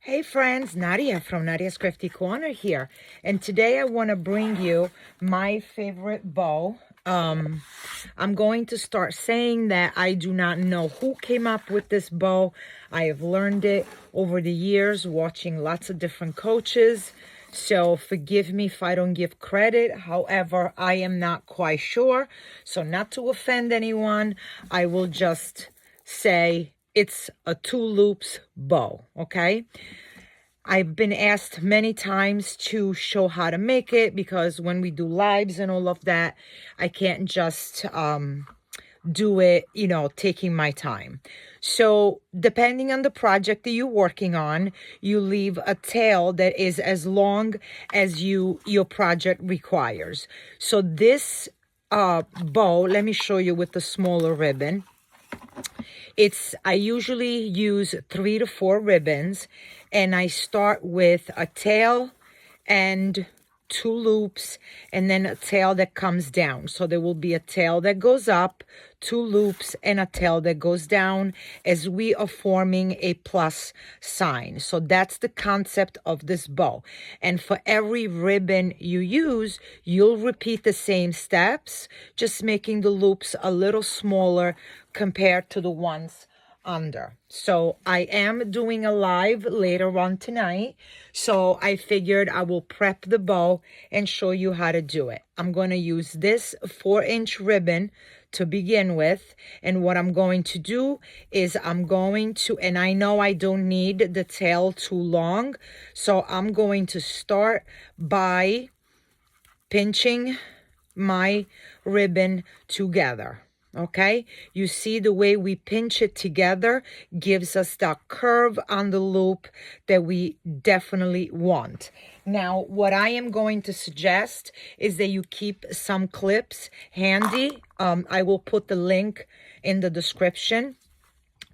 Hey friends, Nadia from Nadia's Crafty Corner here, and today I want to bring you my favorite bow. I'm going to start saying that I do not know who came up with this bow. I have learned it over the years watching lots of different coaches, so forgive me if I don't give credit. However, I am not quite sure, so not to offend anyone, I will just say it's a 2 loops bow, okay? I've been asked many times to show how to make it because when we do lives and all of that, I can't just do it, taking my time. So depending on the project that you're working on, you leave a tail that is as long as your project requires. So this bow, let me show you with the smaller ribbon. I usually use 3 to 4 ribbons, and I start with a tail and 2 loops and then a tail that comes down. So there will be a tail that goes up, 2 loops, and a tail that goes down as we are forming a plus sign. So that's the concept of this bow. And for every ribbon you use, you'll repeat the same steps, just making the loops a little smaller compared to the ones under. So I am doing a live later on tonight, so I figured I will prep the bow and show you how to do it. I'm going to use this 4-inch ribbon to begin with, and what I'm going to do is and I know I don't need the tail too long, so I'm going to start by pinching my ribbon together. Okay, you see the way we pinch it together gives us that curve on the loop that we definitely want. Now, what I am going to suggest is that you keep some clips handy. I will put the link in the description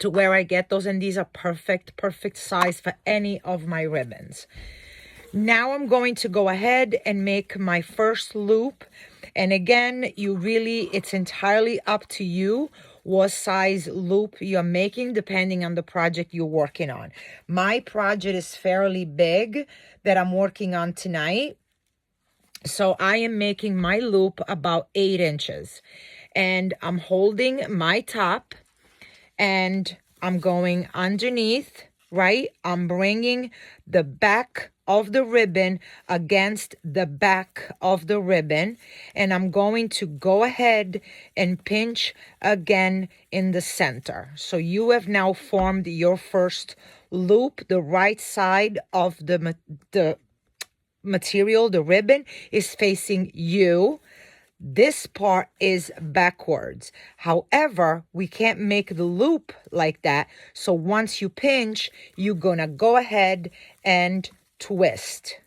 to where I get those, and these are perfect size for any of my ribbons. Now I'm going to go ahead and make my first loop. And again, it's entirely up to you what size loop you're making depending on the project you're working on. My project is fairly big that I'm working on tonight. So I am making my loop about 8 inches. And I'm holding my top and I'm going underneath, right? I'm bringing the back of the ribbon against the back of the ribbon, and I'm going to go ahead and pinch again in the center. So you have now formed your first loop. The right side of the material, the ribbon, is facing you. This part is backwards. However, we can't make the loop like that. So once you pinch, you're gonna go ahead and twist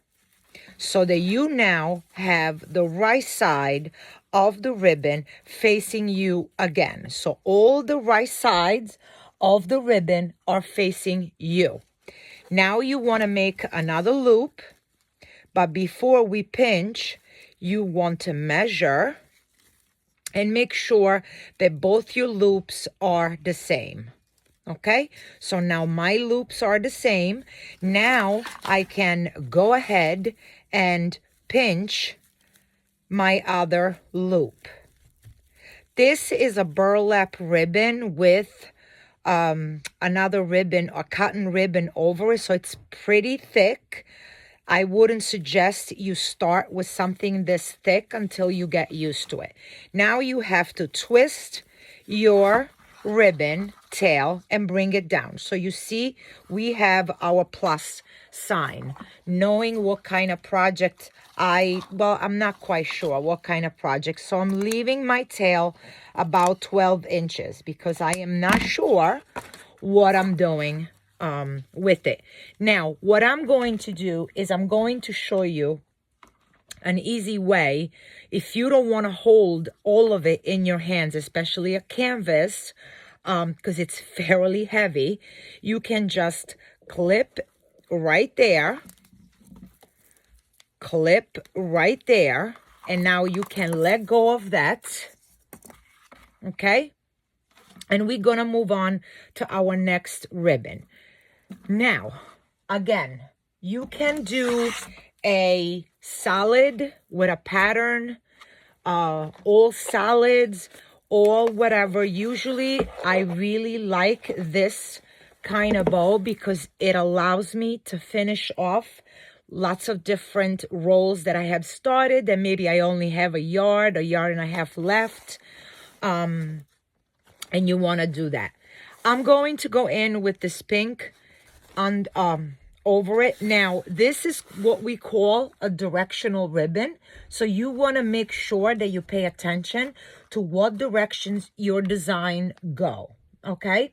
so that you now have the right side of the ribbon facing you again. So all the right sides of the ribbon are facing you. Now you want to make another loop, but before we pinch, you want to measure and make sure that both your loops are the same. Okay, so now my loops are the same. Now I can go ahead and pinch my other loop. This is a burlap ribbon with another ribbon, a cotton ribbon over it, so it's pretty thick. I wouldn't suggest you start with something this thick until you get used to it. Now you have to twist your ribbon tail and bring it down. So you see we have our plus sign. Knowing what kind of project I'm not quite sure what kind of project. So I'm leaving my tail about 12 inches because I am not sure what I'm doing with it. Now, what I'm going to do is I'm going to show you an easy way. If you don't want to hold all of it in your hands, especially a canvas, because it's fairly heavy, you can just clip right there, and now you can let go of that. Okay, and we're gonna move on to our next ribbon. Now Again, you can do a solid with a pattern, all solids, or whatever. Usually, I really like this kind of bow because it allows me to finish off lots of different rolls that I have started, and maybe I only have a yard and a half left, and you want to do that. I'm going to go in with this pink on over it. Now, this is what we call a directional ribbon. So you want to make sure that you pay attention to what directions your design go. Okay?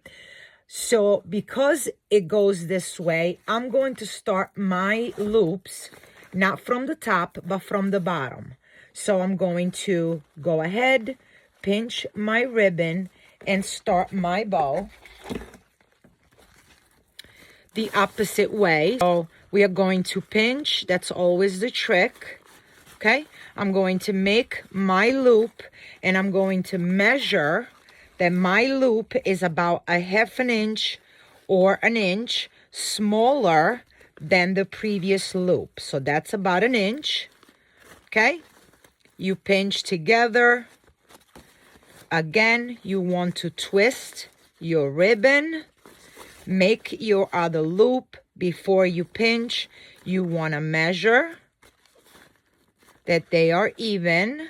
So because it goes this way, I'm going to start my loops, not from the top, but from the bottom. So I'm going to go ahead, pinch my ribbon, and start my bow the opposite way. So we are going to pinch. That's always the trick. Okay? I'm going to make my loop, and I'm going to measure that my loop is about a half an inch or an inch smaller than the previous loop. So that's about an inch. Okay? You pinch together. Again, you want to twist your ribbon. Make your other loop. Before you pinch, you want to measure that they are even.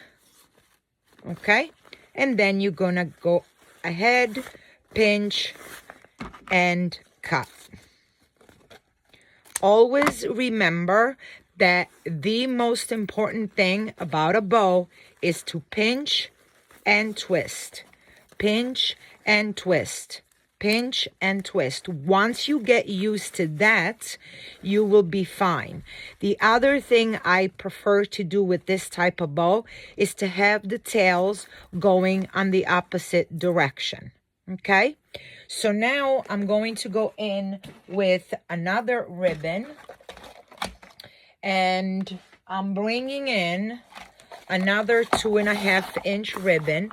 Okay? And then you're going to go ahead, pinch, and cut. Always remember that the most important thing about a bow is to pinch and twist. Pinch and twist. Pinch and twist. Once you get used to that, you will be fine. The other thing I prefer to do with this type of bow is to have the tails going on the opposite direction. Okay? So now I'm going to go in with another ribbon, and I'm bringing in another 2.5 inch ribbon.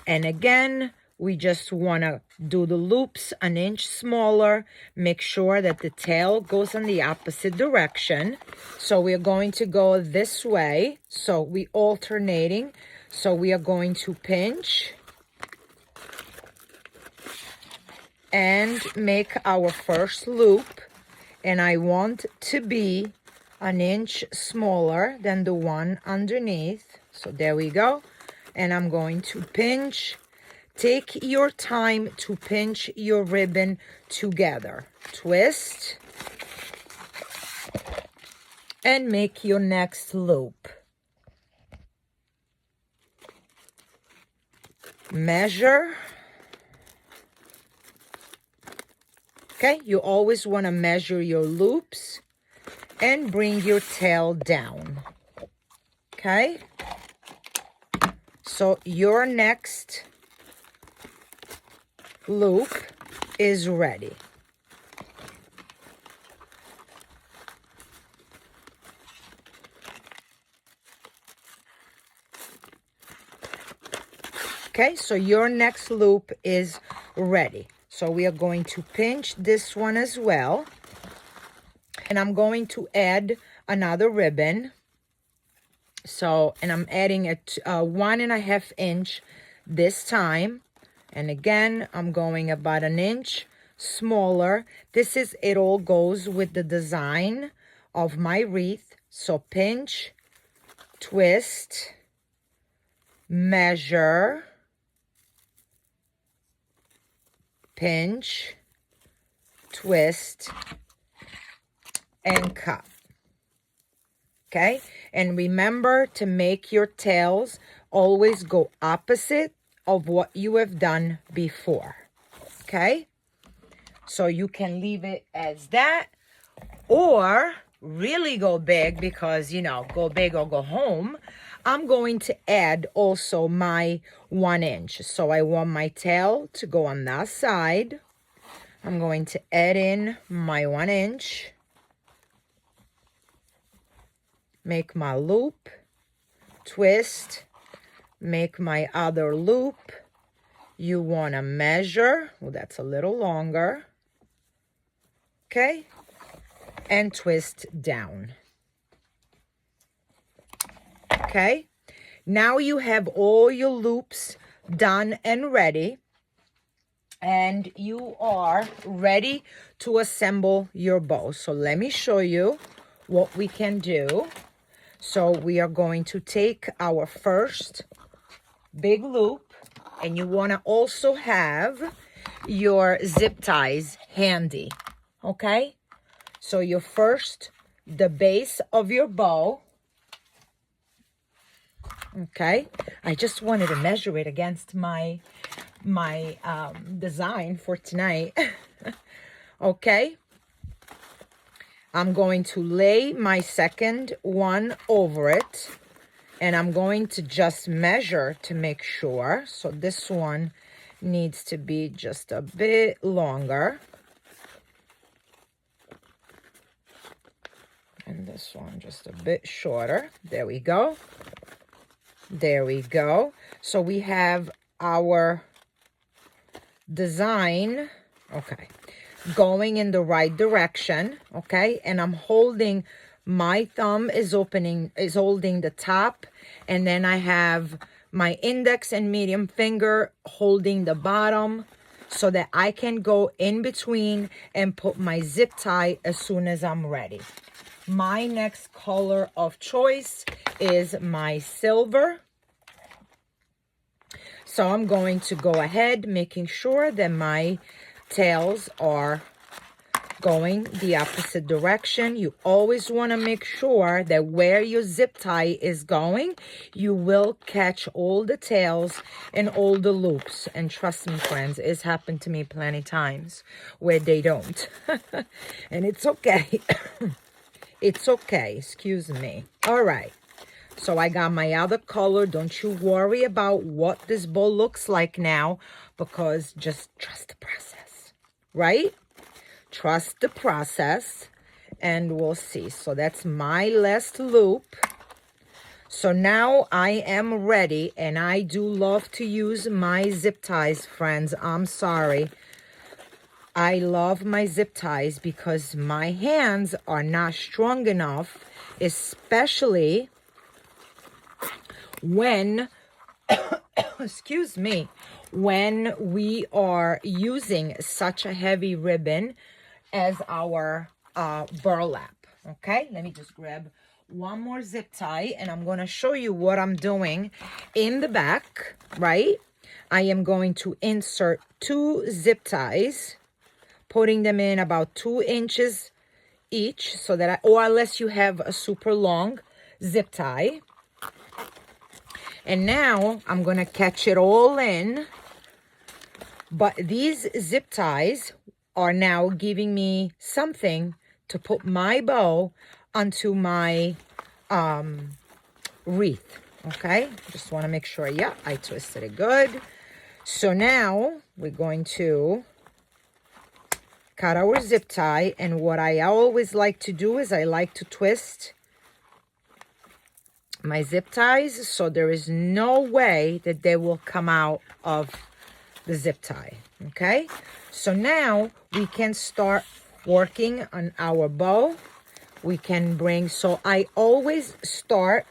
And again, we just want to do the loops an inch smaller. Make sure that the tail goes in the opposite direction. So we're going to go this way. So we alternating. So we are going to pinch and make our first loop. And I want to be an inch smaller than the one underneath. So there we go. And I'm going to pinch. Take your time to pinch your ribbon together. Twist. And make your next loop. Measure. Okay, you always want to measure your loops and bring your tail down. Okay? So your next loop is ready. Okay, so your next loop is ready. So we are going to pinch this one as well. And I'm going to add another ribbon. So, and I'm adding a 1.5 inch this time. And again, I'm going about an inch smaller. This is, it all goes with the design of my wreath. So pinch, twist, measure, pinch, twist, and cut. Okay? And remember to make your tails always go opposite of what you have done before. Okay? So you can leave it as that, or really go big because, you know, go big or go home. I'm going to add also my 1 inch. So I want my tail to go on that side. I'm going to add in my 1 inch. Make my loop. Twist. Make my other loop. You want to measure. Well, that's a little longer. Okay. and twist down. Okay, now you have all your loops done and ready, and you are ready to assemble your bow. So let me show you what we can do. So we are going to take our first big loop, and you want to also have your zip ties handy. Okay, so your first, the base of your bow. Okay, I just wanted to measure it against my design for tonight. Okay, I'm going to lay my second one over it, and I'm going to just measure to make sure. So this one needs to be just a bit longer, and this one just a bit shorter. There we go. There we go. So we have our design, okay, going in the right direction. Okay, and I'm holding, my thumb is holding the top, and then I have my index and medium finger holding the bottom, so that I can go in between and put my zip tie as soon as I'm ready. My next color of choice is my silver. So I'm going to go ahead, making sure that my tails are going the opposite direction. You always want to make sure that where your zip tie is going, you will catch all the tails and all the loops. And trust me, friends, it's happened to me plenty times where they don't. And it's okay. It's okay, excuse me. All right, so I got my other color. Don't you worry about what this bow looks like now, because just trust the process, right? Trust the process, and we'll see. So that's my last loop. So now I am ready, and I do love to use my zip ties, friends. I'm sorry. I love my zip ties because my hands are not strong enough, especially when, excuse me, when we are using such a heavy ribbon as our burlap. Okay, let me just grab one more zip tie, and I'm going to show you what I'm doing in the back, right? I am going to insert 2 zip ties, putting them in about 2 inches each, so that or unless you have a super long zip tie. And now I'm going to catch it all in. But these zip ties are now giving me something to put my bow onto my wreath. Okay, just want to make sure, yeah, I twisted it good. So now we're going to cut our zip tie, and what I always like to do is I like to twist my zip ties so there is no way that they will come out of the zip tie. Okay, so now we can start working on our bow. We can bring, so I always start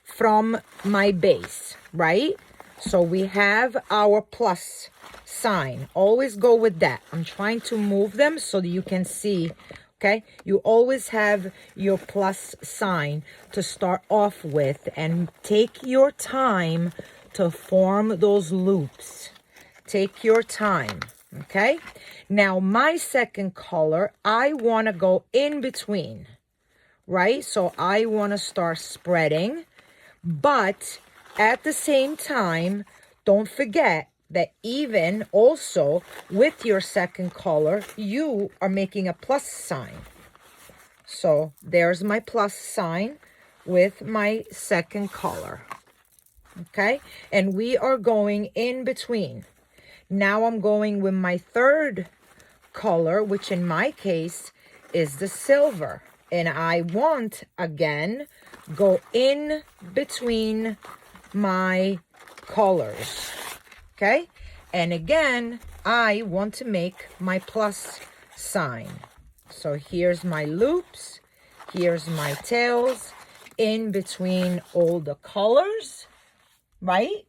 from my base, right? So we have our plus sign. Always go with that. I'm trying to move them so that you can see. Okay, you always have your plus sign to start off with, and take your time to form those loops. Take your time. Okay, now my second color, I want to go in between, right? So I want to start spreading, but at the same time, don't forget that even also with your second color, you are making a plus sign. So there's my plus sign with my second color. Okay, and we are going in between. Now I'm going with my third color, which in my case is the silver. And I want, again, go in between my colors. Okay, and again, I want to make my plus sign. So here's my loops, here's my tails, in between all the colors, right?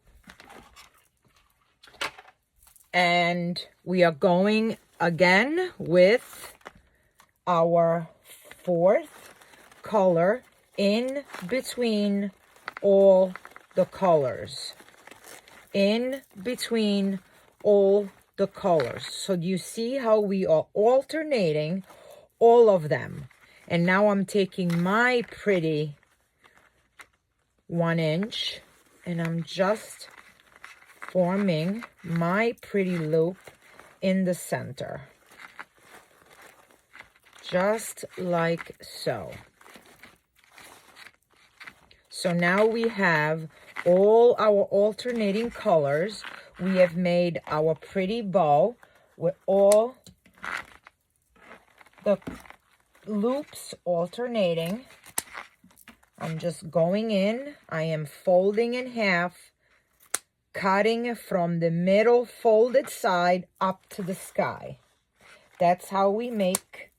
And we are going again with our fourth color in between all the colors. In between all the colors. So you see how we are alternating all of them. And now I'm taking my pretty 1 inch and I'm just forming my pretty loop in the center. Just like so. So now we have all our alternating colors. We have made our pretty bow with all the loops alternating. I'm just going in. I am folding in half, cutting from the middle folded side up to the sky. That's how we make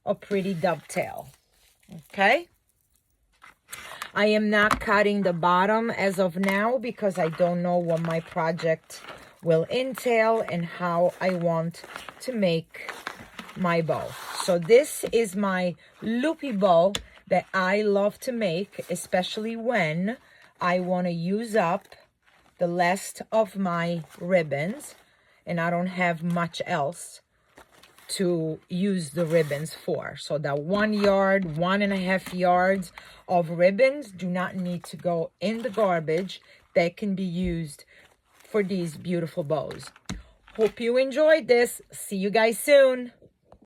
a pretty dovetail. Okay? I am not cutting the bottom as of now because I don't know what my project will entail and how I want to make my bow. So this is my loopy bow that I love to make, especially when I want to use up the last of my ribbons and I don't have much else to use the ribbons for. So that 1 yard, 1.5 yards of ribbons do not need to go in the garbage. They can be used for these beautiful bows. Hope you enjoyed this. See you guys soon.